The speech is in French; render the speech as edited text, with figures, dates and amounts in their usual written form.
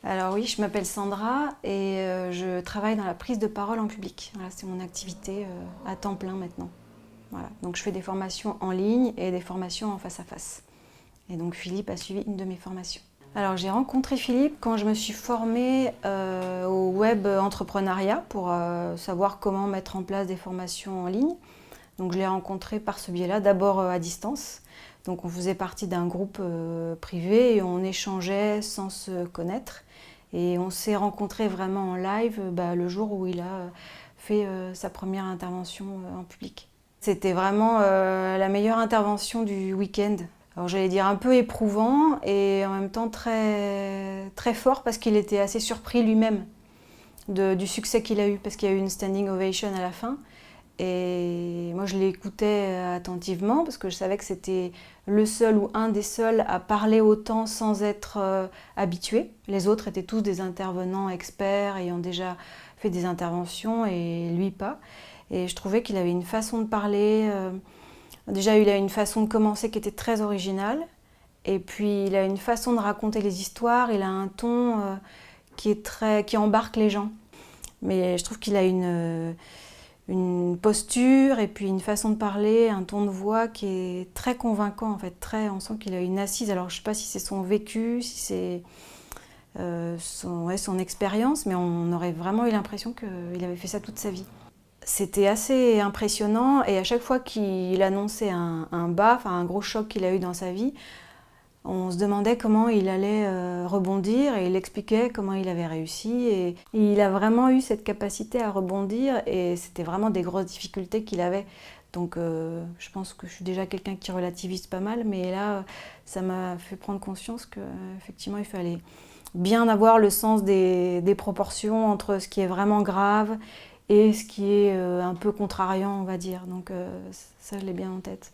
Alors oui, je m'appelle Sandra et je travaille dans la prise de parole en public. Voilà, c'est mon activité à temps plein maintenant. Voilà. Donc je fais des formations en ligne et des formations en face à face. Et donc Philippe a suivi une de mes formations. Alors j'ai rencontré Philippe quand je me suis formée au web entrepreneuriat pour savoir comment mettre en place des formations en ligne. Donc je l'ai rencontré par ce biais-là, d'abord à distance. Donc on faisait partie d'un groupe privé et on échangeait sans se connaître. Et on s'est rencontrés vraiment en live le jour où il a fait sa première intervention en public. C'était vraiment la meilleure intervention du week-end. Alors j'allais dire un peu éprouvant et en même temps très, très fort parce qu'il était assez surpris lui-même du succès qu'il a eu, parce qu'il y a eu une standing ovation à la fin. Et moi je l'écoutais attentivement parce que je savais que c'était le seul ou un des seuls à parler autant sans être habitué. Les autres étaient tous des intervenants experts ayant déjà fait des interventions et lui pas. Et je trouvais qu'il avait une façon de parler. Déjà il a une façon de commencer qui était très originale. Et puis il a une façon de raconter les histoires, il a un ton qui embarque les gens. Mais je trouve qu'il a une posture et puis une façon de parler, un ton de voix qui est très convaincant en fait. On sent qu'il a une assise. Alors je ne sais pas si c'est son vécu, si c'est son expérience, mais on aurait vraiment eu l'impression qu'il avait fait ça toute sa vie. C'était assez impressionnant et à chaque fois qu'il annonçait un bas, un gros choc qu'il a eu dans sa vie, on se demandait comment il allait rebondir et il expliquait comment il avait réussi. Et il a vraiment eu cette capacité à rebondir et c'était vraiment des grosses difficultés qu'il avait. Donc je pense que je suis déjà quelqu'un qui relativise pas mal, mais là, ça m'a fait prendre conscience qu'effectivement, il fallait bien avoir le sens des proportions entre ce qui est vraiment grave et ce qui est un peu contrariant, on va dire. Donc ça, je l'ai bien en tête.